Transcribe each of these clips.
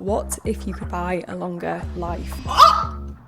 What if you could buy a longer life?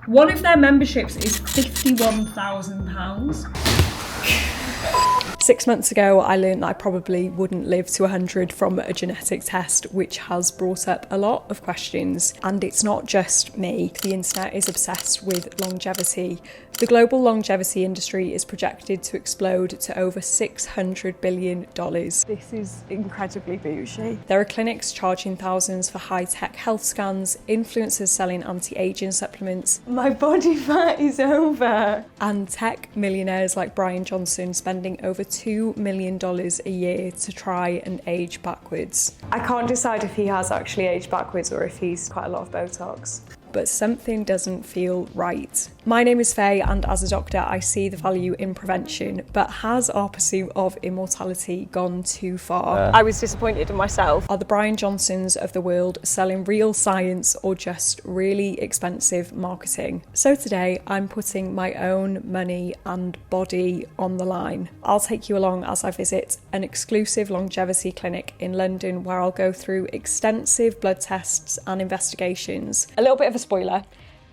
One of their memberships is £51,000. 6 months ago, I learned that I probably wouldn't live to 100 from a genetic test, which has brought up a lot of questions. And it's not just me. The internet is obsessed with longevity. The global longevity industry is projected to explode to over $600 billion. This is incredibly bougie. There are clinics charging thousands for high-tech health scans, influencers selling anti-aging supplements. My body fat is over. And tech millionaires like Brian Johnson spending over $2 million a year to try and age backwards. I can't decide if he has actually aged backwards or if he's quite a lot of Botox. But something doesn't feel right. My name is Faye, and as a doctor I see the value in prevention, but has our pursuit of immortality gone too far? I was disappointed in myself. Are the Brian Johnsons of the world selling real science or just really expensive marketing? So today I'm putting my own money and body on the line. I'll take you along as I visit an exclusive longevity clinic in London where I'll go through extensive blood tests and investigations. A little bit of a spoiler,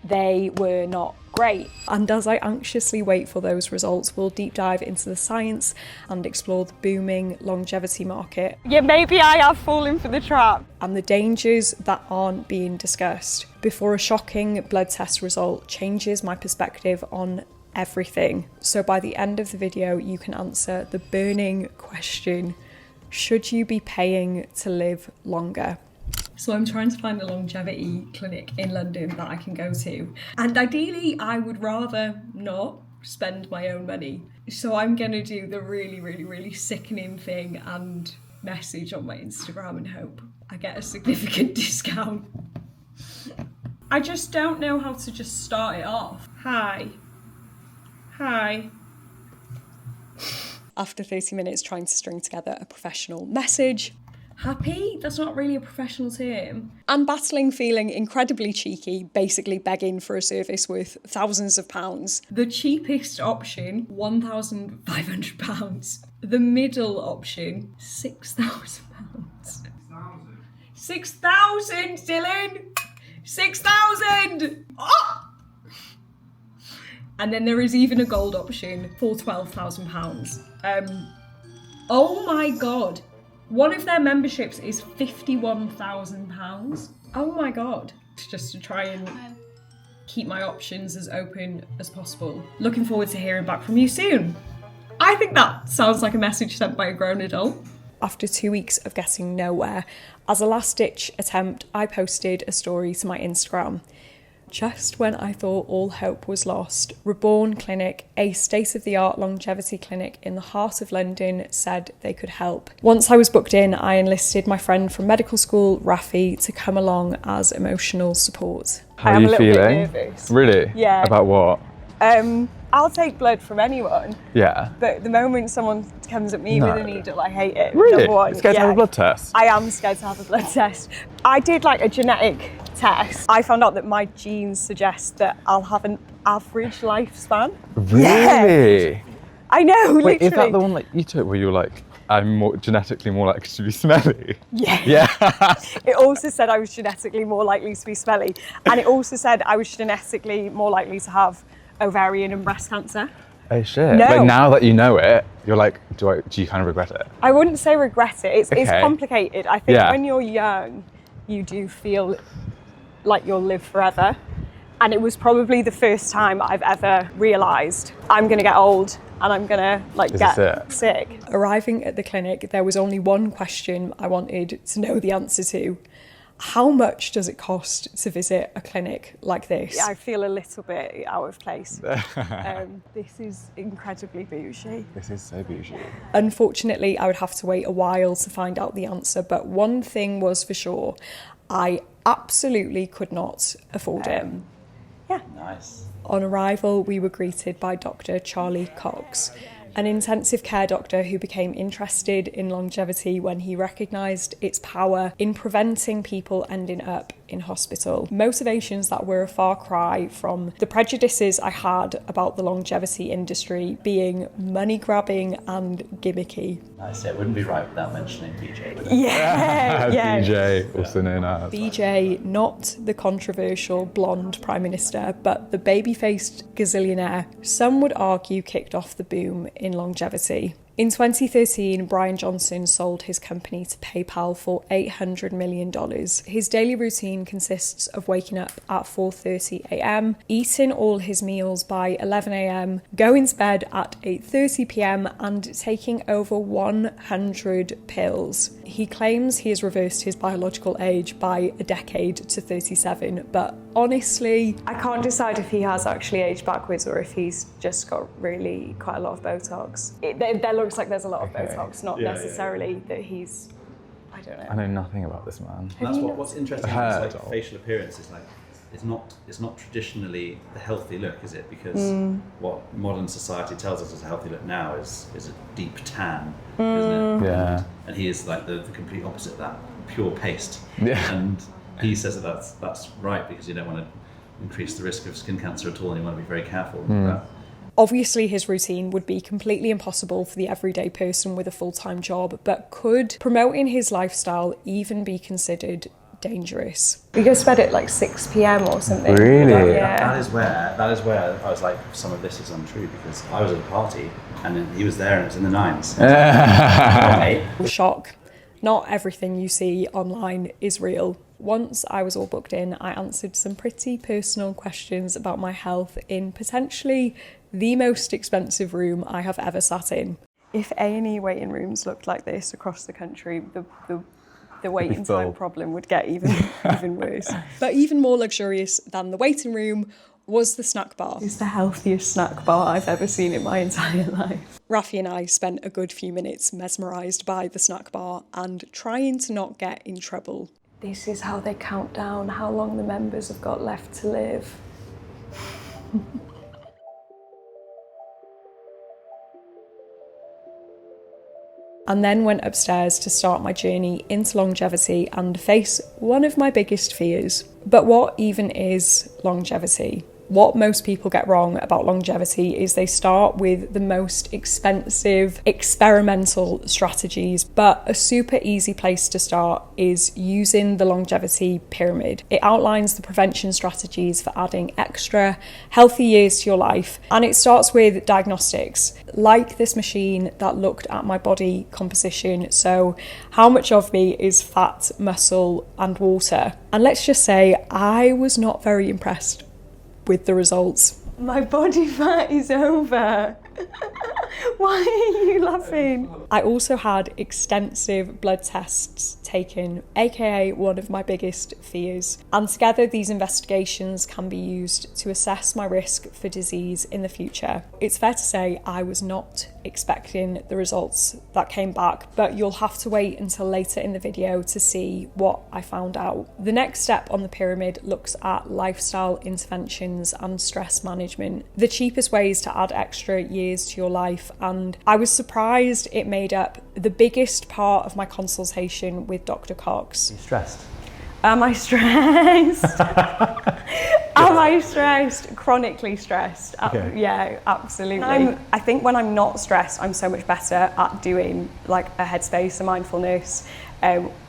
they were not great. And as I anxiously wait for those results, we'll deep dive into the science and explore the booming longevity market. Yeah, maybe I have fallen for the trap. And the dangers that aren't being discussed before a shocking blood test result changes my perspective on everything. So by the end of the video, you can answer the burning question, should you be paying to live longer? So I'm trying to find a longevity clinic in London that I can go to. And ideally, I would rather not spend my own money. So I'm gonna do the really sickening thing and message on my Instagram and hope I get a significant discount. I just don't know how to just start it off. Hi. After 30 minutes trying to string together a professional message, happy? That's not really a professional term. And battling feeling incredibly cheeky, basically begging for a service worth thousands of pounds. The cheapest option, £1,500. The middle option, £6,000. 6,000, Dylan! 6,000! Oh! And then there is even a gold option for £12,000. Oh my God. One of their memberships is £51,000. Oh my God. Just to try and keep my options as open as possible. Looking forward to hearing back from you soon. I think that sounds like a message sent by a grown adult. After 2 weeks of getting nowhere, as a last-ditch attempt, I posted a story to my Instagram. Just when I thought all hope was lost, Reborn Clinic, a state-of-the-art longevity clinic in the heart of London, said they could help. Once I was booked in, I enlisted my friend from medical school, Rafi, to come along as emotional support. How are you feeling? Bit nervous. Really? Yeah. About what? I'll take blood from anyone. Yeah. But the moment someone comes at me with a needle, I hate it. Really? You're scared to have a blood test? I am scared to have a blood test. I did like a genetic test. I found out that my genes suggest that I'll have an average lifespan. Really? Yeah. I know, Wait, literally. is that the one like you took where you were like, I'm genetically more likely to be smelly? Yeah. Yeah. It also said I was genetically more likely to be smelly. And it also said I was genetically more likely to have ovarian and breast cancer. Oh shit. No. Like now that you know it, you're like, do you kind of regret it? I wouldn't say regret it. It's complicated. I think when you're young, you do feel like you'll live forever. And it was probably the first time I've ever realised I'm gonna get old and I'm gonna get sick. Arriving at the clinic, there was only one question I wanted to know the answer to. How much does it cost to visit a clinic like this? Yeah, I feel a little bit out of place. This is incredibly bougie. This is so bougie. Unfortunately, I would have to wait a while to find out the answer, but one thing was for sure, I absolutely could not afford it. Yeah. Nice. On arrival, we were greeted by Dr. Charlie Cox, an intensive care doctor who became interested in longevity when he recognised its power in preventing people ending up in hospital. Motivations that were a far cry from the prejudices I had about the longevity industry being money grabbing and gimmicky. Nice. It wouldn't be right without mentioning BJ. Would it? Yeah. BJ, also known as. BJ, not the controversial blonde Prime Minister, but the baby-faced gazillionaire some would argue kicked off the boom in longevity. In 2013, Brian Johnson sold his company to PayPal for $800 million. His daily routine consists of waking up at 4:30 a.m, eating all his meals by 11 a.m, going to bed at 8:30 p.m, and taking over 100 pills. He claims he has reversed his biological age by a decade to 37, but honestly, I can't decide if he has actually aged backwards or if he's just got really quite a lot of Botox. There looks like there's a lot of Botox, not necessarily that he's, I don't know. I know nothing about this man. That's what's interesting is like facial appearance is like it's not traditionally the healthy look, is it? Because what modern society tells us is a healthy look now is a deep tan, isn't it? Yeah. And he is like the complete opposite of that, pure paste. Yeah. And he says that that's right because you don't want to increase the risk of skin cancer at all, and you want to be very careful with that. Obviously, his routine would be completely impossible for the everyday person with a full-time job, but could promoting his lifestyle even be considered dangerous? We go to bed at like 6 p.m. or something. Really? Yeah. That is where I was like, some of this is untrue because I was at a party and then he was there and it was in the 9s. Mate. Shock. Not everything you see online is real. Once I was all booked in, I answered some pretty personal questions about my health in potentially the most expensive room I have ever sat in. If A&E waiting rooms looked like this across the country, the waiting time problem would get even worse. But even more luxurious than the waiting room was the snack bar. It's the healthiest snack bar I've ever seen in my entire life. Rafi and I spent a good few minutes mesmerised by the snack bar and trying to not get in trouble. This is how they count down how long the members have got left to live. And then went upstairs to start my journey into longevity and face one of my biggest fears. But what even is longevity? What most people get wrong about longevity is they start with the most expensive experimental strategies, but a super easy place to start is using the longevity pyramid. It outlines the prevention strategies for adding extra healthy years to your life, and it starts with diagnostics, like this machine that looked at my body composition, so how much of me is fat, muscle and water. And let's just say I was not very impressed with the results. My body fat is over. Why are you laughing? I also had extensive blood tests taken, aka one of my biggest fears. And together these investigations can be used to assess my risk for disease in the future. It's fair to say I was not expecting the results that came back, but you'll have to wait until later in the video to see what I found out. The next step on the pyramid looks at lifestyle interventions and stress management, the cheapest ways to add extra years to your life, and I was surprised it made up the biggest part of my consultation with Dr. Cox. Are you stressed? Am I stressed? Am I stressed? Chronically stressed. Okay. Yeah, absolutely. I think when I'm not stressed, I'm so much better at doing like a headspace, a mindfulness,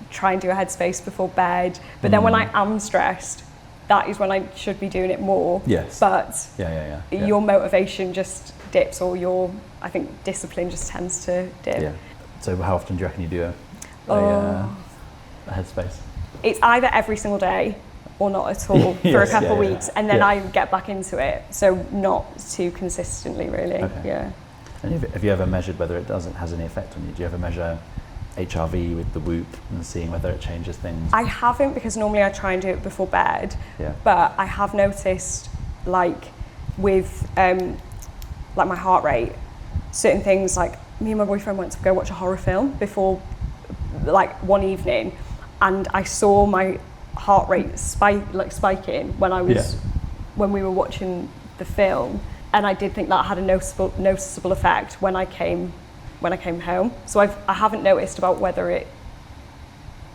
try and do a headspace before bed. But then when I am stressed, that is when I should be doing it more. Yes. But Yeah. your motivation just dips, or I think discipline just tends to dip. Yeah. So how often do you reckon you do a headspace? It's either every single day or not at all for a couple of weeks, and then I get back into it. So not too consistently, really. Okay. Yeah. And have you ever measured whether it has any effect on you? Do you ever measure HRV with the Whoop and seeing whether it changes things? I haven't, because normally I try and do it before bed. Yeah. But I have noticed, like with like my heart rate, certain things, like me and my boyfriend went to go watch a horror film before, like one evening, and I saw my heart rate spiking when we were watching the film, and I did think that had a noticeable effect when I came home. So I haven't noticed about whether it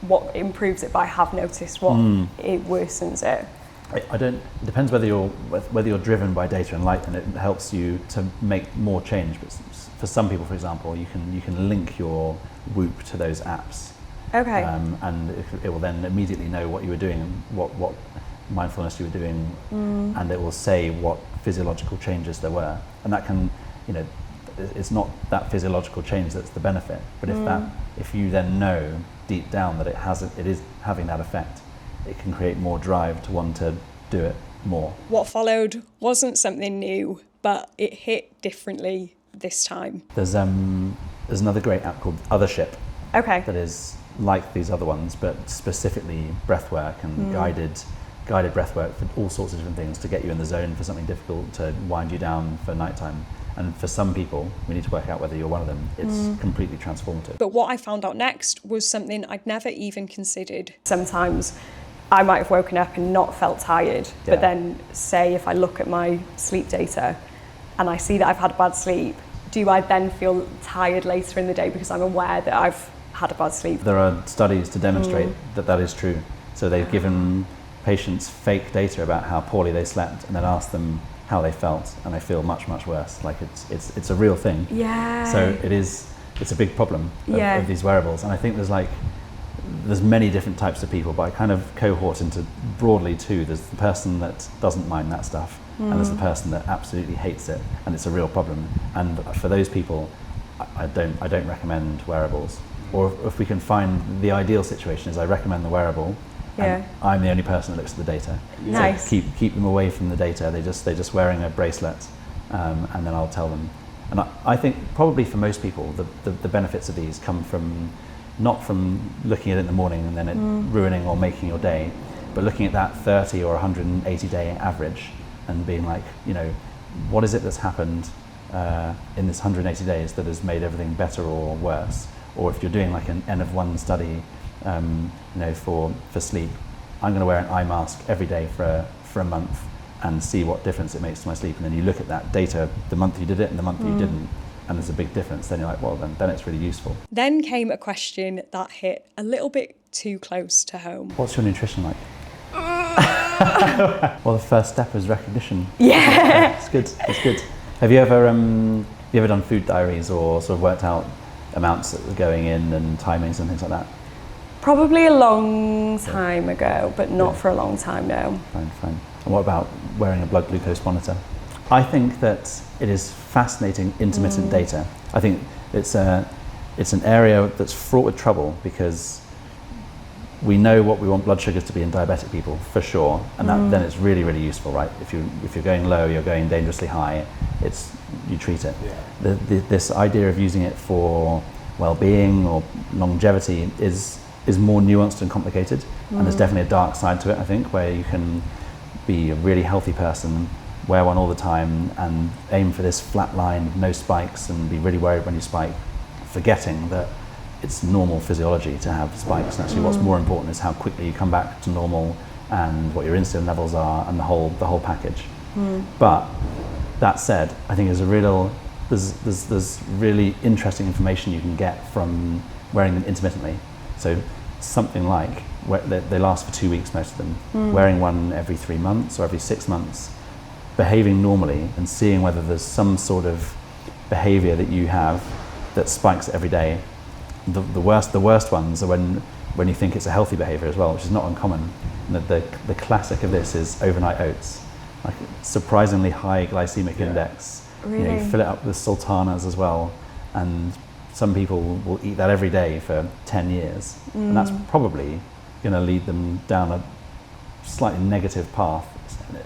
what improves it, but I have noticed what it worsens it. It depends whether you're driven by data and light, and it helps you to make more change. But for some people, for example, you can link your Whoop to those apps. Okay. And it will then immediately know what you were doing, what mindfulness you were doing, and it will say what physiological changes there were. And that can, it's not that physiological change that's the benefit, but if you then know deep down that it is having that effect, it can create more drive to want to do it more. What followed wasn't something new, but it hit differently this time. There's another great app called Othership. Okay. That is like these other ones, but specifically breathwork and guided breathwork for all sorts of different things to get you in the zone for something difficult, to wind you down for nighttime. And for some people, we need to work out whether you're one of them. It's completely transformative. But what I found out next was something I'd never even considered. Sometimes I might have woken up and not felt tired, but then say if I look at my sleep data and I see that I've had a bad sleep, do I then feel tired later in the day because I'm aware that I've had a bad sleep? There are studies to demonstrate that is true. So they've given patients fake data about how poorly they slept and then asked them how they felt, and they feel much, much worse. Like it's a real thing. Yeah. So it's a big problem of these wearables. And I think there's many different types of people, but I kind of cohort into broadly two. There's the person that doesn't mind that stuff, and there's the person that absolutely hates it, and it's a real problem. And for those people, I don't recommend wearables. Or if we can find the ideal situation, is I recommend the wearable. And I'm the only person that looks at the data. Nice. So keep them away from the data. They're just wearing a bracelet, and then I'll tell them. And I think probably for most people, the benefits of these come from not from looking at it in the morning and then it ruining or making your day, but looking at that 30 or 180 day average and being like, what is it that's happened in this 180 days that has made everything better or worse? Or if you're doing like an N of 1 study, for sleep, I'm going to wear an eye mask every day for a month and see what difference it makes to my sleep. And then you look at that data, the month you did it and the month you didn't, and there's a big difference. Then you're like, well, then it's really useful. Then came a question that hit a little bit too close to home. What's your nutrition like? Well, the first step is recognition. Yeah. It's good. Have you ever done food diaries or sort of worked out amounts that were going in and timings and things like that? Probably a long time ago, but not for a long time now. Fine. And what about wearing a blood glucose monitor? I think that it is fascinating intermittent data. I think it's an area that's fraught with trouble because we know what we want blood sugars to be in diabetic people for sure, and then it's really, really useful, right? If you're going low, you're going dangerously high, you treat it. Yeah. This idea of using it for well-being or longevity is more nuanced and complicated, and there's definitely a dark side to it, I think, where you can be a really healthy person, wear one all the time and aim for this flat line, no spikes, and be really worried when you spike, forgetting that it's normal physiology to have spikes, and actually what's more important is how quickly you come back to normal and what your insulin levels are and the whole package. But that said, I think there's really interesting information you can get from wearing them intermittently. So something like, they last for 2 weeks, most of them, wearing one every 3 months or every 6 months, behaving normally and seeing whether there's some sort of behavior that you have that spikes every day. The worst ones are when you think it's a healthy behavior as well, which is not uncommon. And the classic of this is overnight oats, like surprisingly high glycemic index. Really? You fill it up with sultanas as well, and some people will eat that every day for 10 years, and that's probably going to lead them down a slightly negative path.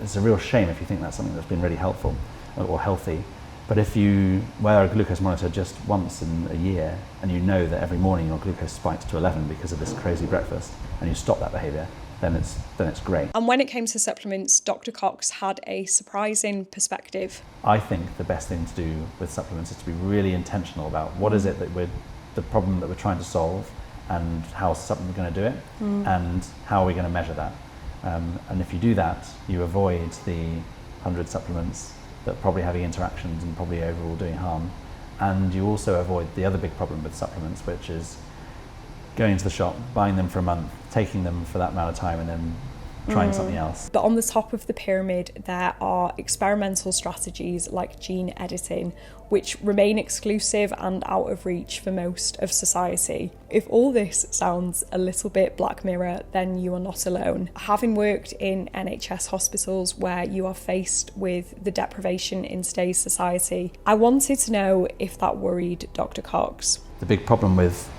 It's a real shame if you think that's something that's been really helpful or healthy. But if you wear a glucose monitor just once in a year and you know that every morning your glucose spikes to 11 because of this crazy breakfast, and you stop that behaviour, then it's great. And when it came to supplements, Dr. Cox had a surprising perspective. I think the best thing to do with supplements is to be really intentional about what is it that the problem that we're trying to solve, and how is the supplement going to do it, and how are we going to measure that. And if you do that, you avoid the 100 supplements that are probably having interactions and probably overall doing harm. And you also avoid the other big problem with supplements, which is going to the shop, buying them for a month, taking them for that amount of time, and then trying something else. But on the top of the pyramid, there are experimental strategies like gene editing, which remain exclusive and out of reach for most of society. If all this sounds a little bit Black Mirror, then you are not alone. Having worked in NHS hospitals where you are faced with the deprivation in today's society, I wanted to know if that worried Dr. Cox. The big problem with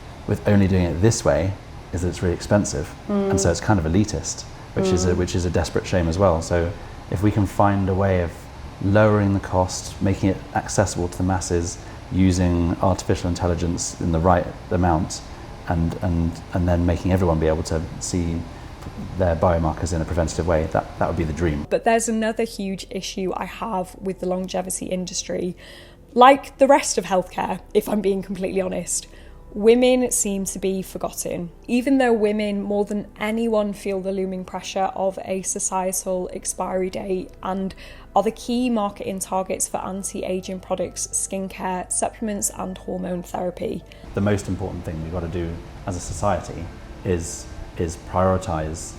only doing it this way is that it's really expensive, and so it's kind of elitist, which is a desperate shame as well. So if we can find a way of lowering the cost, making it accessible to the masses, using artificial intelligence in the right amount, and then making everyone be able to see their biomarkers in a preventative way, that would be the dream. But there's another huge issue I have with the longevity industry. Like the rest of healthcare, if I'm being completely honest, women seem to be forgotten. Even though women more than anyone feel the looming pressure of a societal expiry date and are the key marketing targets for anti-aging products, skincare, supplements and hormone therapy. The most important thing we've got to do as a society is prioritise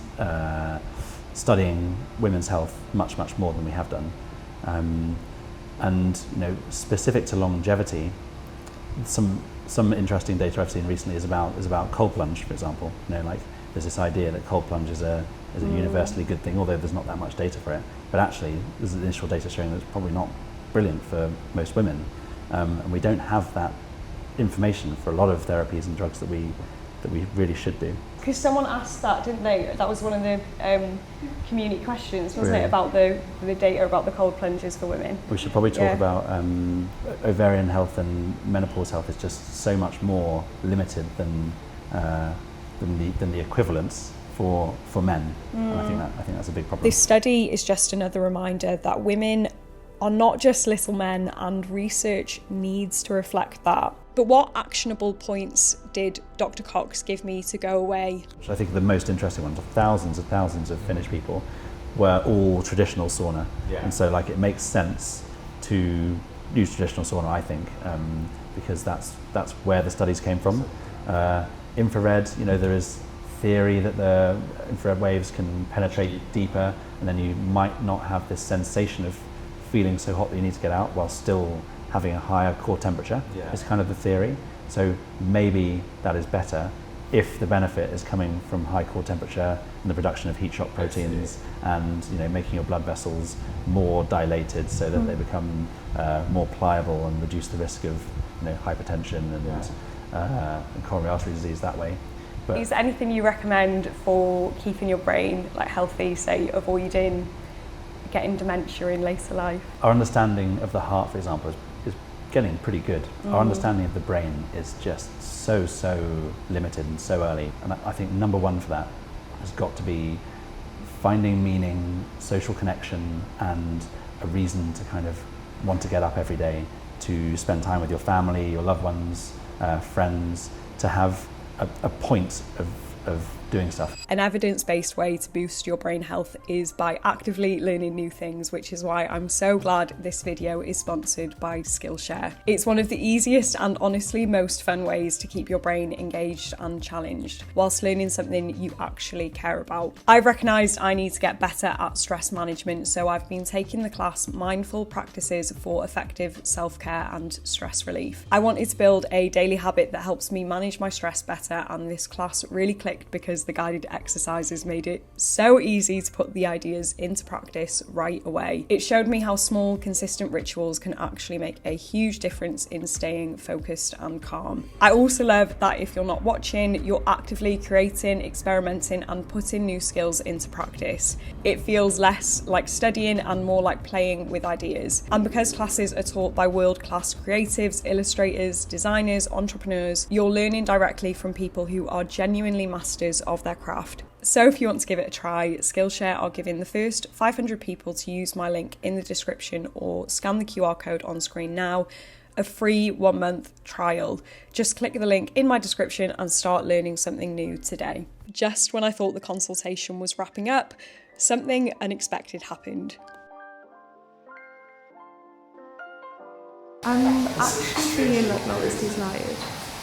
studying women's health much more than we have done. And specific to longevity, some interesting data I've seen recently is about cold plunge, for example. Like there's this idea that cold plunge is a universally good thing, although there's not that much data for it. But actually, there's initial data showing that it's probably not brilliant for most women, and we don't have that information for a lot of therapies and drugs that we really should do. Because someone asked that, didn't they? That was one of the community questions, wasn't Really? It, about the data about the cold plunges for women? We should probably talk about ovarian health and menopause health is just so much more limited than the equivalents for men. And I think that's a big problem. This study is just another reminder that women are not just little men, and research needs to reflect that. But what actionable points did Dr. Cox give me to go away? Which I think the most interesting ones, thousands and thousands of Finnish people, were all traditional sauna. Yeah. And so it makes sense to use traditional sauna, I think, because that's where the studies came from. Infrared, there is theory that the infrared waves can penetrate deeper, and then you might not have this sensation of feeling so hot that you need to get out while still having a higher core temperature. Yeah. Is kind of the theory. So maybe that is better if the benefit is coming from high core temperature and the production of heat shock proteins, and making your blood vessels more dilated so that they become more pliable and reduce the risk of hypertension and coronary artery disease that way. But is there anything you recommend for keeping your brain healthy, say avoiding getting dementia in later life? Our understanding of the heart, for example, is getting pretty good. Our understanding of the brain is just so limited and so early. And I think number one for that has got to be finding meaning, social connection, and a reason to kind of want to get up every day, to spend time with your family, your loved ones, friends, to have a point of doing stuff. An evidence-based way to boost your brain health is by actively learning new things, which is why I'm so glad this video is sponsored by Skillshare. It's one of the easiest and honestly most fun ways to keep your brain engaged and challenged whilst learning something you actually care about. I've recognised I need to get better at stress management, so I've been taking the class Mindful Practices for Effective Self-Care and Stress Relief. I wanted to build a daily habit that helps me manage my stress better, and this class really clicked because the guided exercises made it so easy to put the ideas into practice right away. It showed me how small, consistent rituals can actually make a huge difference in staying focused and calm. I also love that if you're not watching, you're actively creating, experimenting, and putting new skills into practice. It feels less like studying and more like playing with ideas. And because classes are taught by world-class creatives, illustrators, designers, entrepreneurs, you're learning directly from people who are genuinely masters of their craft. So if you want to give it a try, Skillshare are giving the first 500 people to use my link in the description or scan the QR code on screen now a free 1-month trial. Just click the link in my description and start learning something new today. Just when I thought the consultation was wrapping up, something unexpected happened. I'm actually feeling like not as desired.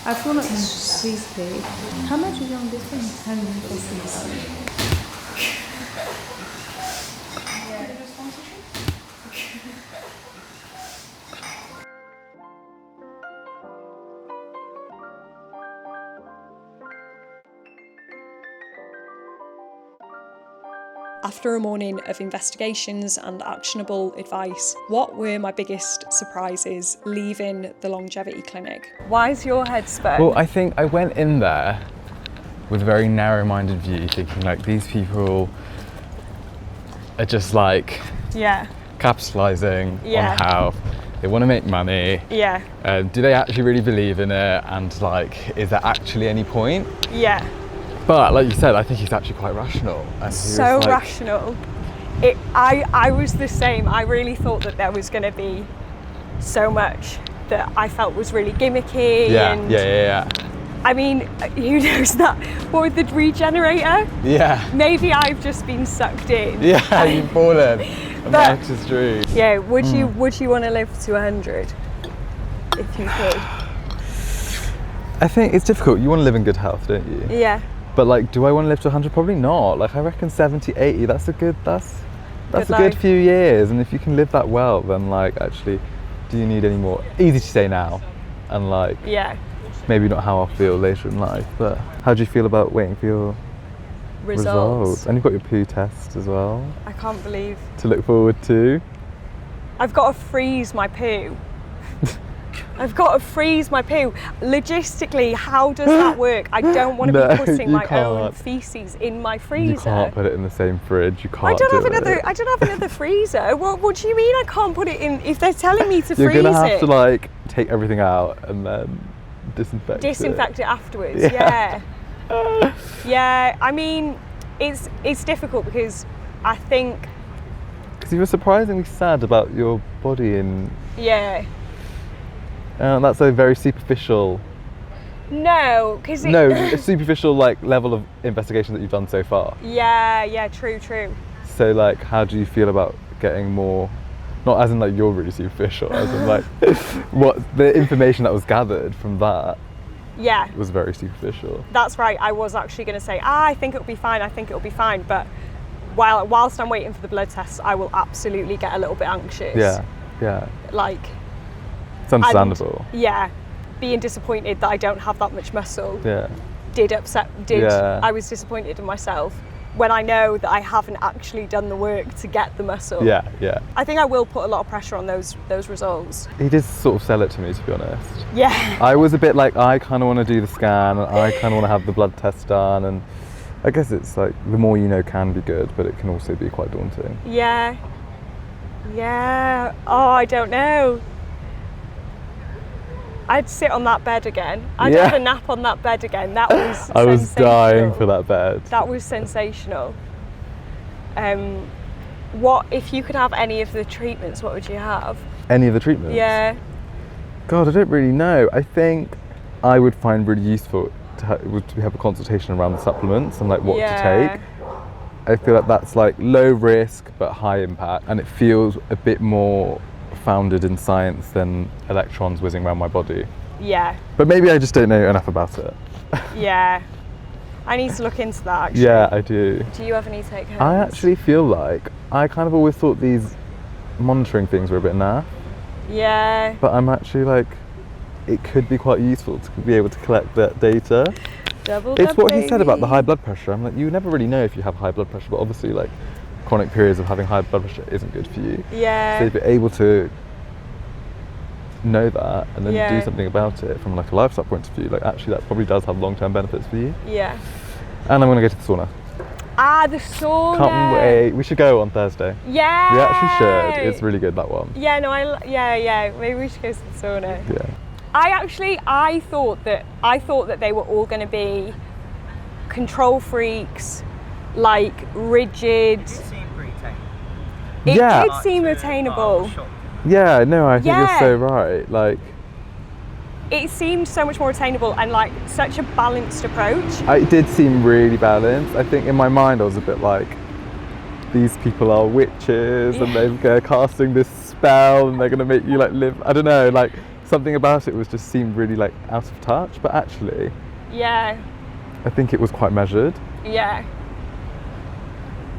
I feel like please pay. How much is on this thing? 150. After a morning of investigations and actionable advice, what were my biggest surprises leaving the longevity clinic? Why is your head spun? Well, I think I went in there with a very narrow-minded view, thinking like these people are just like capitalising on health. They want to make money. Do they actually really believe in it? And like, is there actually any point? But like you said, I think he's actually quite rational. And so rational. I was the same. I really thought that there was going to be so much that I felt was really gimmicky. Yeah. I mean, who knows that? What with the regenerator? Yeah. Maybe I've just been sucked in. Yeah, you've fallen. America's dream. Yeah. Would you want to live to 100 if you could? I think it's difficult. You want to live in good health, don't you? Yeah. But like, do I want to live to 100? Probably not. Like, I reckon 70, 80, that's a good few years. And if you can live that well, then like, actually, do you need any more? Easy to say now. And like, maybe not how I'll feel later in life, but how do you feel about waiting for your results? And you've got your poo test as well. I can't believe. To look forward to. I've got to freeze my poo. Logistically, how does that work? I don't want to be putting my own feces in my freezer. You can't put it in the same fridge. You can't. I don't have another freezer. What do you mean I can't put it in? If they're telling me to freeze it, you're gonna have to like take everything out and then disinfect it afterwards. Yeah. I mean, it's difficult because I think you were surprisingly sad about your body and that's a very superficial. No, because a superficial like level of investigation that you've done so far. Yeah, true. So like, how do you feel about getting more? Not as in like you're really superficial, as in like what the information that was gathered from that. Was very superficial. That's right. I was actually going to say, I think it'll be fine. But whilst I'm waiting for the blood tests, I will absolutely get a little bit anxious. Yeah. Like. It's understandable. Being disappointed that I don't have that much muscle. Yeah. I was disappointed in myself when I know that I haven't actually done the work to get the muscle. Yeah. I think I will put a lot of pressure on those results. He did sort of sell it to me, to be honest. Yeah. I was a bit like, I kind of want to do the scan, and I kind of want to have the blood test done, and I guess it's like the more you know can be good, but it can also be quite daunting. Yeah. Oh, I don't know. I'd sit on that bed again. I'd have a nap on that bed again. That was I was dying for that bed. That was sensational. What if you could have any of the treatments, what would you have? Any of the treatments? Yeah. God, I don't really know. I think I would find really useful to have a consultation around the supplements and like what to take. I feel like that's like low risk but high impact, and it feels a bit more founded in science than electrons whizzing around my body. Yeah. But maybe I just don't know enough about it. Yeah. I need to look into that actually. Yeah, I do. Do you have any take homes? I actually feel like I kind of always thought these monitoring things were a bit naff. Yeah. But I'm actually like, it could be quite useful to be able to collect that data. It's what he said about the high blood pressure. I'm like, you never really know if you have high blood pressure, but obviously like chronic periods of having high blood pressure isn't good for you. Yeah. So if you're able to know that and then do something about it from like a lifestyle point of view, like actually that probably does have long-term benefits for you. Yeah. And I'm going to go to the sauna. The sauna. Can't wait. We should go on Thursday. Yeah. We actually should. It's really good, that one. Yeah, no, maybe we should go to the sauna. Yeah. I thought that they were all going to be control freaks, like rigid. It seemed pretty tame. It did seem attainable. Yeah, no, I think you're so right. Like, it seemed so much more attainable and like such a balanced approach. It did seem really balanced. I think in my mind I was a bit like, these people are witches and they're casting this spell and they're going to make you like live, I don't know, like something about it was just seemed really like out of touch, but actually, yeah, I think it was quite measured. Yeah.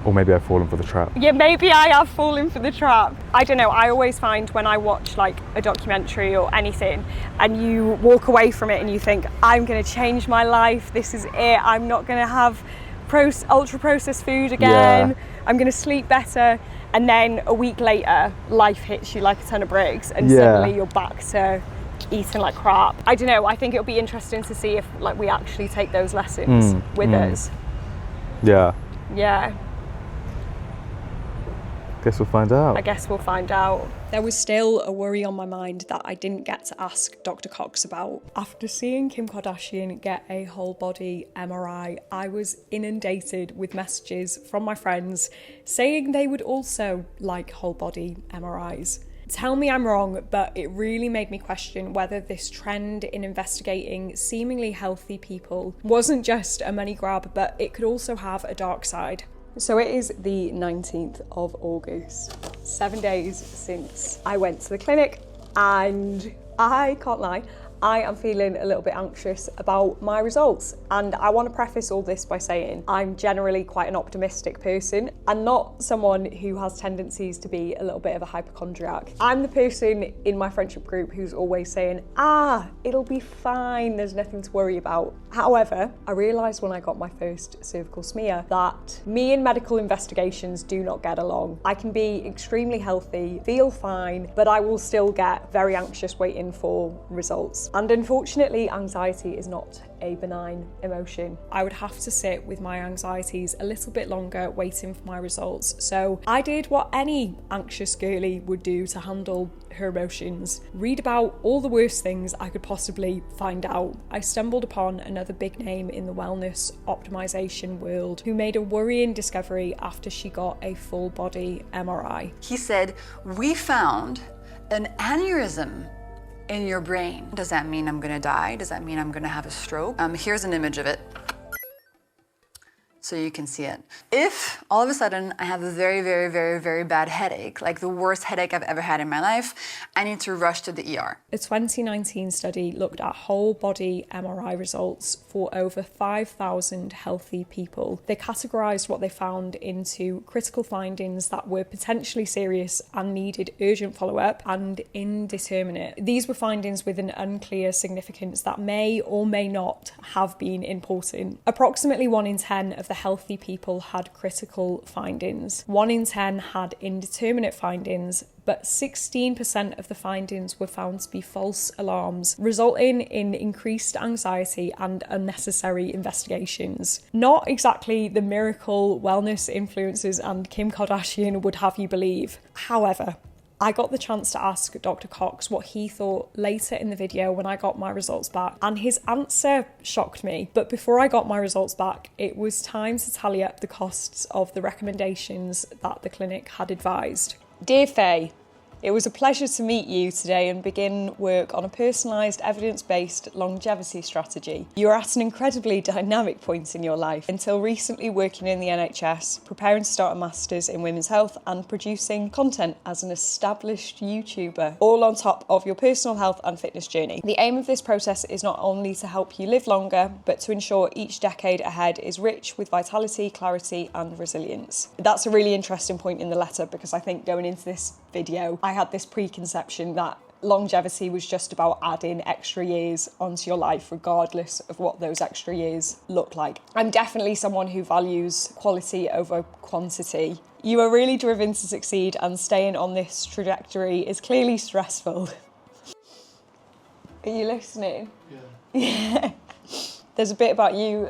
Or maybe I've fallen for the trap. Yeah, maybe I have fallen for the trap. I don't know, I always find when I watch like a documentary or anything and you walk away from it and you think, I'm gonna change my life, this is it, I'm not gonna have ultra processed food again, I'm gonna sleep better, and then a week later, life hits you like a ton of bricks and suddenly you're back to eating like crap. I don't know, I think it'll be interesting to see if like we actually take those lessons with us. Yeah. Yeah. Guess we'll find out. I guess we'll find out. There was still a worry on my mind that I didn't get to ask Dr. Cox about. After seeing Kim Kardashian get a whole body MRI, I was inundated with messages from my friends saying they would also like whole body MRIs. Tell me I'm wrong, but it really made me question whether this trend in investigating seemingly healthy people wasn't just a money grab, but it could also have a dark side. So it is the 19th of August, 7 days since I went to the clinic, and I can't lie, I am feeling a little bit anxious about my results. And I want to preface all this by saying I'm generally quite an optimistic person and not someone who has tendencies to be a little bit of a hypochondriac. I'm the person in my friendship group who's always saying, it'll be fine, there's nothing to worry about. However, I realised when I got my first cervical smear that me and medical investigations do not get along. I can be extremely healthy, feel fine, but I will still get very anxious waiting for results. And unfortunately, anxiety is not a benign emotion. I would have to sit with my anxieties a little bit longer waiting for my results. So I did what any anxious girly would do to handle her emotions. Read about all the worst things I could possibly find out. I stumbled upon another big name in the wellness optimization world who made a worrying discovery after she got a full body MRI. He said, we found an aneurysm in your brain. Does that mean I'm gonna die? Does that mean I'm gonna have a stroke? Here's an image of it, so you can see it. If all of a sudden I have a very, very, very, very bad headache, like the worst headache I've ever had in my life, I need to rush to the ER. A 2019 study looked at whole body MRI results for over 5,000 healthy people. They categorised what they found into critical findings that were potentially serious and needed urgent follow-up and indeterminate. These were findings with an unclear significance that may or may not have been important. Approximately 1 in 10 of the healthy people had critical findings. 1 in 10 had indeterminate findings, but 16% of the findings were found to be false alarms, resulting in increased anxiety and unnecessary investigations. Not exactly the miracle wellness influencers and Kim Kardashian would have you believe. However, I got the chance to ask Dr. Cox what he thought later in the video when I got my results back, and his answer shocked me. But before I got my results back, it was time to tally up the costs of the recommendations that the clinic had advised. Dear Faye, it was a pleasure to meet you today and begin work on a personalised, evidence-based longevity strategy. You are at an incredibly dynamic point in your life, until recently working in the NHS, preparing to start a master's in women's health and producing content as an established YouTuber, all on top of your personal health and fitness journey. The aim of this process is not only to help you live longer, but to ensure each decade ahead is rich with vitality, clarity and resilience. That's a really interesting point in the letter, because I think going into this video, I had this preconception that longevity was just about adding extra years onto your life, regardless of what those extra years look like. I'm definitely someone who values quality over quantity. You are really driven to succeed, and staying on this trajectory is clearly stressful. Are you listening? Yeah. There's a bit about you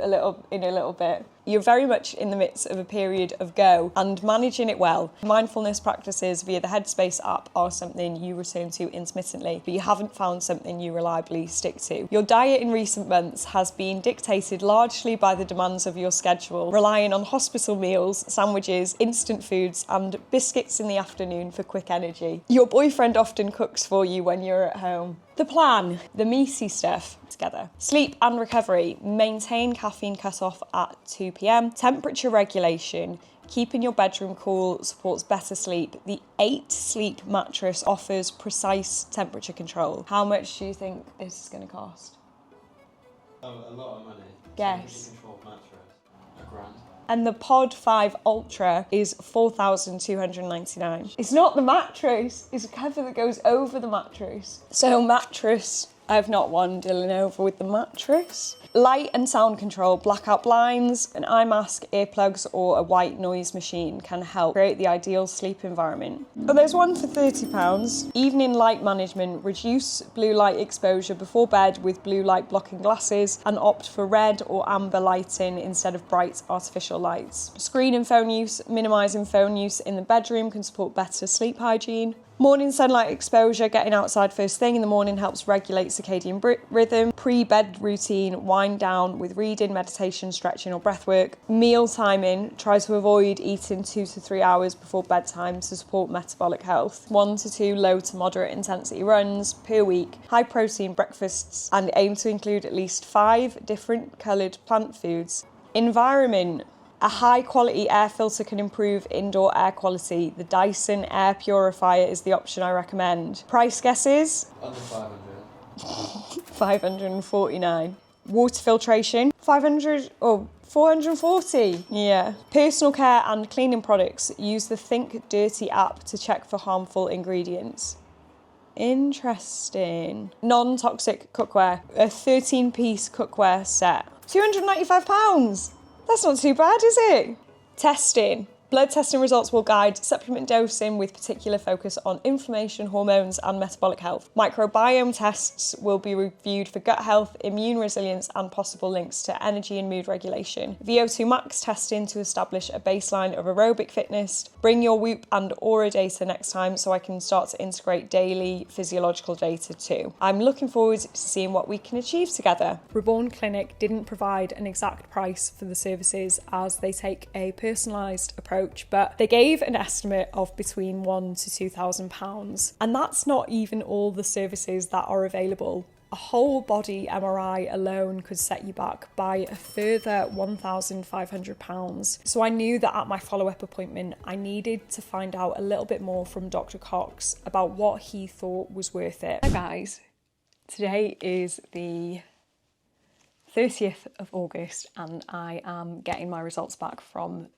in a little bit. You're very much in the midst of a period of go and managing it well. Mindfulness practices via the Headspace app are something you return to intermittently, but you haven't found something you reliably stick to. Your diet in recent months has been dictated largely by the demands of your schedule, relying on hospital meals, sandwiches, instant foods, and biscuits in the afternoon for quick energy. Your boyfriend often cooks for you when you're at home. The plan, the meaty stuff together. Sleep and recovery, maintain caffeine cut-off at 2 p.m, temperature regulation, Keeping your bedroom cool supports better sleep. The 8 Sleep mattress offers precise temperature control. How much do you think this is going to cost? A lot of money. Guess. Controlled mattress. £1,000. And the Pod 5 Ultra is $4,299. It's not the mattress, it's a cover that goes over the mattress. So mattress, I've not won Dylan over with the mattress. Light and sound control, blackout blinds, an eye mask, earplugs or a white noise machine can help create the ideal sleep environment. But there's one for £30. Evening light management, reduce blue light exposure before bed with blue light blocking glasses and opt for red or amber lighting instead of bright artificial lights. Screen and phone use, minimising phone use in the bedroom can support better sleep hygiene. Morning sunlight exposure, getting outside first thing in the morning helps regulate circadian rhythm. Pre-bed routine, wind down with reading, meditation, stretching or breath work. Meal timing, try to avoid eating 2 to 3 hours before bedtime to support metabolic health. 1 to 2 low to moderate intensity runs per week. High protein breakfasts and aim to include at least 5 different coloured plant foods. Environment. A high quality air filter can improve indoor air quality. The Dyson air purifier is the option I recommend. Price guesses? Under 500. 549. Water filtration? 500 or 440. Yeah. Personal care and cleaning products. Use the Think Dirty app to check for harmful ingredients. Interesting. Non-toxic cookware. A 13-piece cookware set. £295. That's not too bad, is it? Testing. Blood testing results will guide supplement dosing with particular focus on inflammation, hormones and metabolic health. Microbiome tests will be reviewed for gut health, immune resilience and possible links to energy and mood regulation. VO2 max testing to establish a baseline of aerobic fitness. Bring your Whoop and Aura data next time so I can start to integrate daily physiological data too. I'm looking forward to seeing what we can achieve together. Reborn Clinic didn't provide an exact price for the services as they take a personalised approach, but they gave an estimate of between £1,000 to £2,000, and that's not even all the services that are available. A whole body MRI alone could set you back by a further £1,500. So I knew that at my follow-up appointment I needed to find out a little bit more from Dr. Cox about what he thought was worth it. Hi guys, today is the 30th of August and I am getting my results back from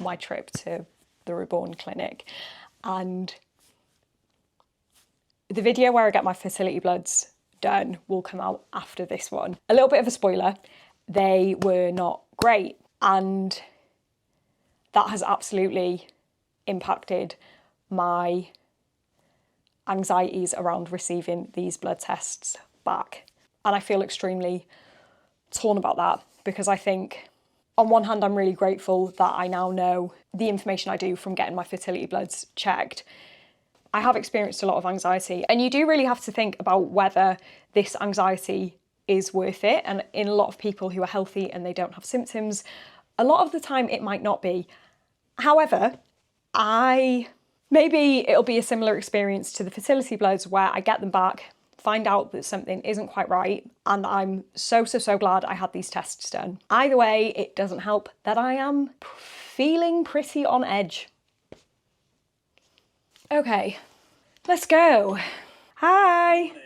my trip to the Reborn Clinic, and the video where I get my fertility bloods done will come out after this one. A little bit of a spoiler, they were not great, and that has absolutely impacted my anxieties around receiving these blood tests back, and I feel extremely torn about that because I think on one hand, I'm really grateful that I now know the information I do from getting my fertility bloods checked. I have experienced a lot of anxiety, and you do really have to think about whether this anxiety is worth it. And in a lot of people who are healthy and they don't have symptoms, a lot of the time it might not be. However, maybe it'll be a similar experience to the fertility bloods where I get them back, find out that something isn't quite right, and I'm so glad I had these tests done. Either way, it doesn't help that I am feeling pretty on edge. Okay, let's go. Hi. Morning.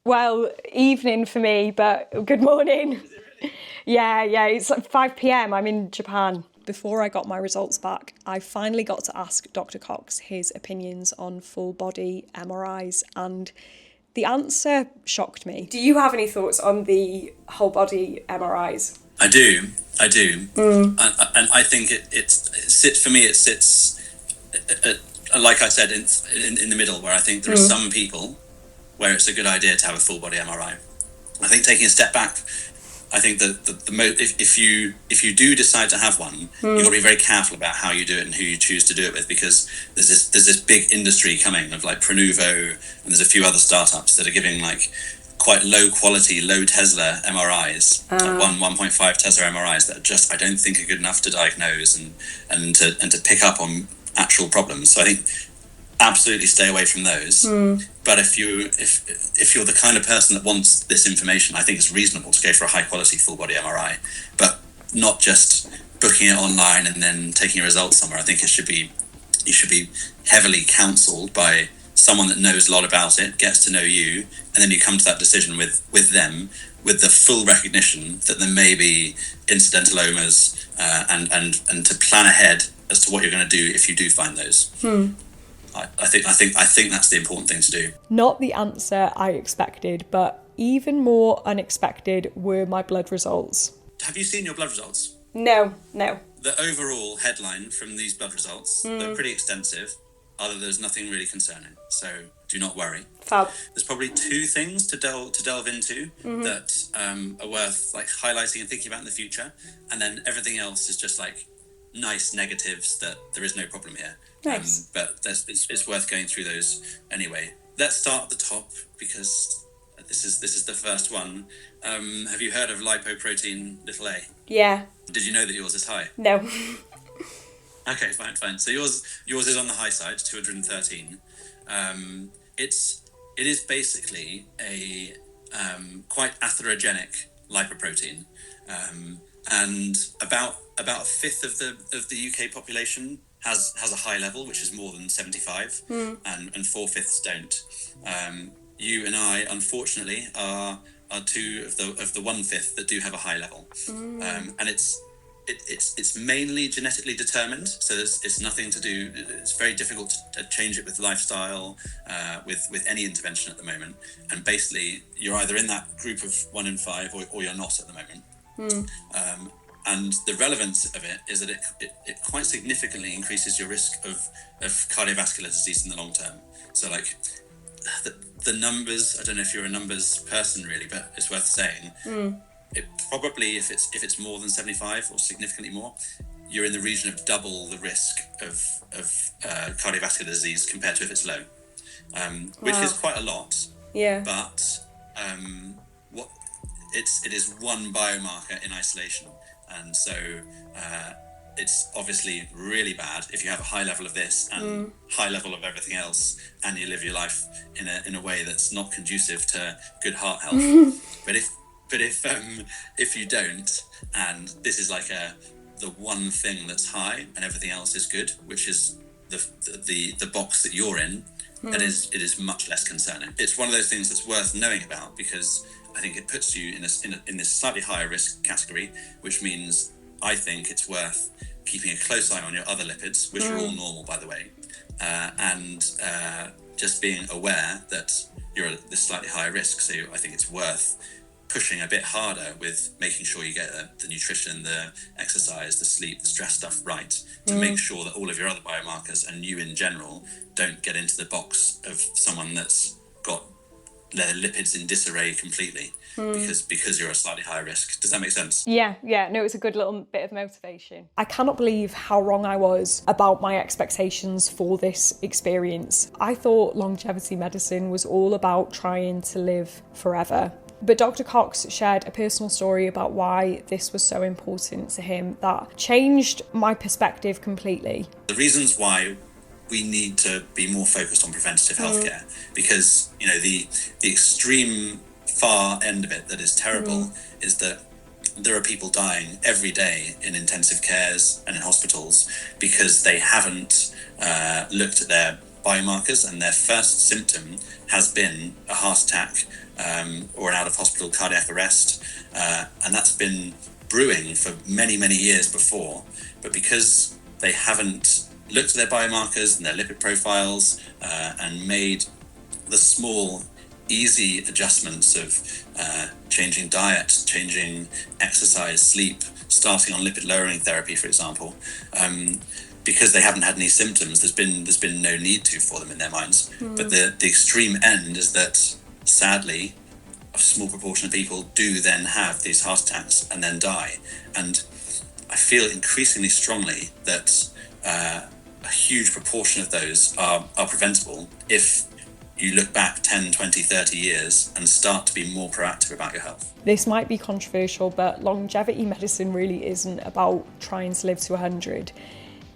Well, evening for me, but good morning. Is it really? Yeah, it's like 5 p.m. I'm in Japan. Before I got my results back, I finally got to ask Dr. Cox his opinions on full body MRIs, and the answer shocked me. Do you have any thoughts on the whole body MRIs? I do. And I think it sits, for me, it sits, like I said, in the middle, where I think there are some people where it's a good idea to have a full body MRI. I think taking a step back, I think that if you do decide to have one, you've got to be very careful about how you do it and who you choose to do it with, because there's this big industry coming of like Pronuvo, and there's a few other startups that are giving like quite low quality, low Tesla MRIs, like 1.5 Tesla MRIs that just I don't think are good enough to diagnose and to pick up on actual problems. So I think absolutely stay away from those. But if you're the kind of person that wants this information, I think it's reasonable to go for a high quality full body MRI, but not just booking it online and then taking your results somewhere. I think you should be heavily counselled by someone that knows a lot about it, gets to know you, and then you come to that decision with them, with the full recognition that there may be incidentalomas, and to plan ahead as to what you're going to do if you do find those. I think that's the important thing to do. Not the answer I expected, but even more unexpected were my blood results. Have you seen your blood results? No. The overall headline from these blood results, they're pretty extensive, although there's nothing really concerning, so do not worry. Fab. There's probably two things to delve into that are worth like highlighting and thinking about in the future, and then everything else is just like nice negatives that there is no problem here. Nice. But it's worth going through those anyway. Let's start at the top because this is the first one. Have you heard of lipoprotein a? Yeah. Did you know that yours is high? No. Okay, fine. So yours is on the high side, 213. It is basically a quite atherogenic lipoprotein, and about a fifth of the UK population has a high level, which is more than 75, and 4/5 don't. You and I, unfortunately, are two of the 1/5 that do have a high level, and it's mainly genetically determined. So it's nothing to do. It's very difficult to change it with lifestyle, with any intervention at the moment. And basically, you're either in that group of 1 in 5, or you're not at the moment. And the relevance of it is that it quite significantly increases your risk of cardiovascular disease in the long term. So like the numbers, I don't know if you're a numbers person really, but it's worth saying. It probably, if it's more than 75 or significantly more, you're in the region of double the risk of cardiovascular disease compared to if it's low, which is quite a lot. Yeah. But it is one biomarker in isolation, and so it's obviously really bad if you have a high level of this and high level of everything else, and you live your life in a way that's not conducive to good heart health. But if you don't, and this is like the one thing that's high and everything else is good, which is the box that you're in, it is much less concerning. It's one of those things that's worth knowing about because I think it puts you in this slightly higher risk category, which means I think it's worth keeping a close eye on your other lipids, which are all normal, by the way, and just being aware that you're at this slightly higher risk. So I think it's worth pushing a bit harder with making sure you get the nutrition, the exercise, the sleep, the stress stuff right to make sure that all of your other biomarkers and you in general don't get into the box of someone that's got their lipids in disarray completely because you're a slightly higher risk. Does that make sense? Yeah, no, it's a good little bit of motivation. I cannot believe how wrong I was about my expectations for this experience. I thought longevity medicine was all about trying to live forever. But Dr. Cox shared a personal story about why this was so important to him that changed my perspective completely. The reasons why we need to be more focused on preventative healthcare, because the extreme far end of it that is terrible is that there are people dying every day in intensive cares and in hospitals because they haven't looked at their biomarkers, and their first symptom has been a heart attack or an out-of-hospital cardiac arrest, and that's been brewing for many, many years before. But because they haven't looked at their biomarkers and their lipid profiles and made the small, easy adjustments of changing diet, changing exercise, sleep, starting on lipid-lowering therapy, for example, because they haven't had any symptoms, there's been no need to for them in their minds. But the extreme end is that, sadly, a small proportion of people do then have these heart attacks and then die. And I feel increasingly strongly that a huge proportion of those are preventable if you look back 10, 20, 30 years and start to be more proactive about your health. This might be controversial, but longevity medicine really isn't about trying to live to 100.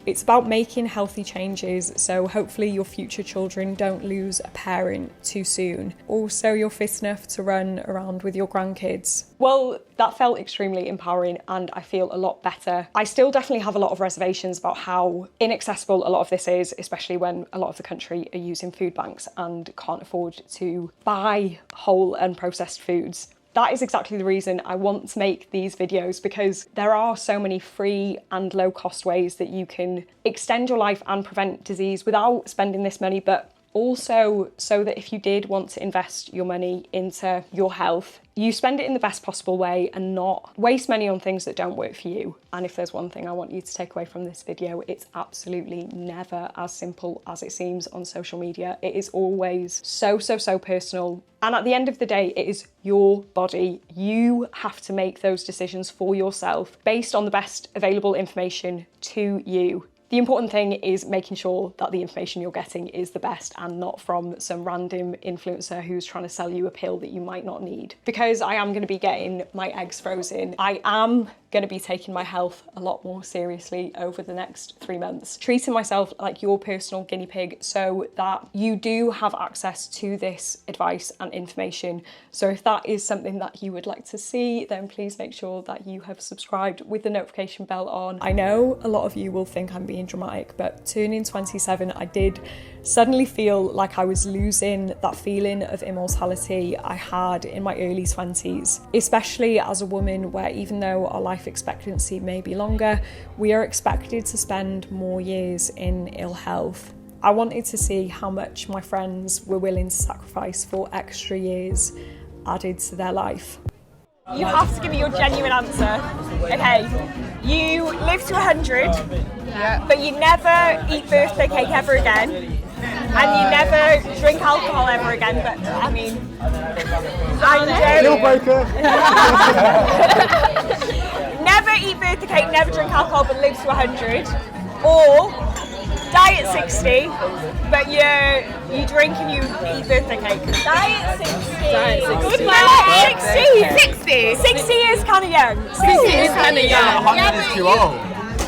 It's about making healthy changes, so hopefully your future children don't lose a parent too soon. Also, you're fit enough to run around with your grandkids. Well, that felt extremely empowering and I feel a lot better. I still definitely have a lot of reservations about how inaccessible a lot of this is, especially when a lot of the country are using food banks and can't afford to buy whole and processed foods. That is exactly the reason I want to make these videos, because there are so many free and low cost ways that you can extend your life and prevent disease without spending this money, but also so that if you did want to invest your money into your health, you spend it in the best possible way and not waste money on things that don't work for you. And if there's one thing I want you to take away from this video, it's absolutely never as simple as it seems on social media. It is always so personal. And at the end of the day, it is your body. You have to make those decisions for yourself based on the best available information to you. The important thing is making sure that the information you're getting is the best and not from some random influencer who's trying to sell you a pill that you might not need. Because I am going to be getting my eggs frozen, I am going to be taking my health a lot more seriously over the next 3 months, treating myself like your personal guinea pig so that you do have access to this advice and information. So if that is something that you would like to see, then please make sure that you have subscribed with the notification bell on. I know a lot of you will think I'm being dramatic, but turning 27, I did suddenly feel like I was losing that feeling of immortality I had in my early 20s, especially as a woman, where even though our life expectancy may be longer, we are expected to spend more years in ill health. I wanted to see how much my friends were willing to sacrifice for extra years added to their life. You have to give me your genuine answer. Okay, you live to 100, but you never eat birthday cake ever again, and you never drink alcohol ever again, but I mean, Deal breaker! Never eat birthday cake, never drink alcohol, but live to 100, or die at 60, but you drink and you eat birthday cake. Die at 60. Good one. 60. 60 is kind of young. 60 is kind of young. 100 is too old.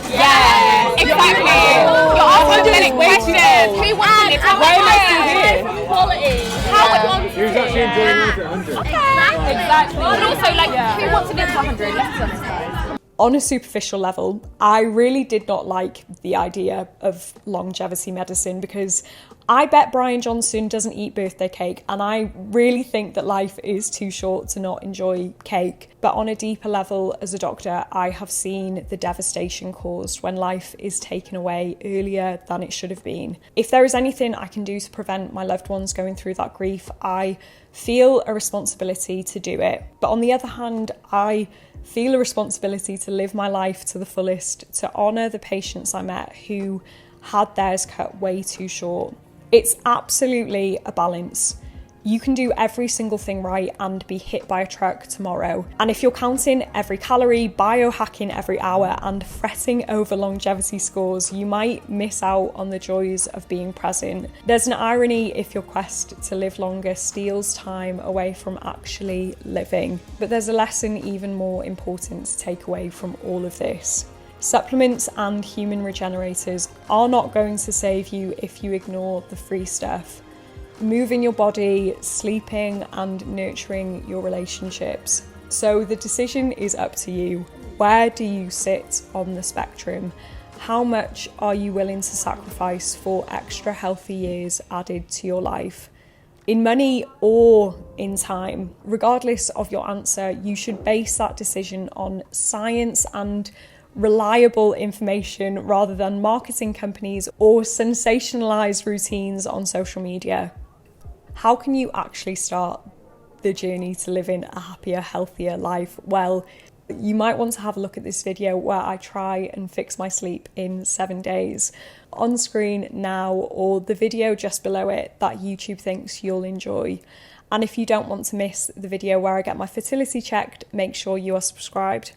Yeah, exactly. You're asking questions. Who wants to live to 100? Why am I still here? Quality. How would one Who's actually enjoying life at 100? Okay. Exactly. But also, like, who wants to live to 100? Let's be honest, guys. On a superficial level, I really did not like the idea of longevity medicine, because I bet Brian Johnson doesn't eat birthday cake, and I really think that life is too short to not enjoy cake. But on a deeper level, as a doctor, I have seen the devastation caused when life is taken away earlier than it should have been. If there is anything I can do to prevent my loved ones going through that grief, I feel a responsibility to do it. But on the other hand, I feel a responsibility to live my life to the fullest, to honour the patients I met who had theirs cut way too short. It's absolutely a balance. You can do every single thing right and be hit by a truck tomorrow. And if you're counting every calorie, biohacking every hour, and fretting over longevity scores, you might miss out on the joys of being present. There's an irony if your quest to live longer steals time away from actually living. But there's a lesson even more important to take away from all of this. Supplements and human regenerators are not going to save you if you ignore the free stuff. Moving your body, sleeping, and nurturing your relationships. So the decision is up to you. Where do you sit on the spectrum? How much are you willing to sacrifice for extra healthy years added to your life? In money or in time? Regardless of your answer, you should base that decision on science and reliable information rather than marketing companies or sensationalized routines on social media. How can you actually start the journey to living a happier, healthier life? Well, you might want to have a look at this video where I try and fix my sleep in 7 days. On screen now, or the video just below it that YouTube thinks you'll enjoy. And if you don't want to miss the video where I get my fertility checked, make sure you are subscribed.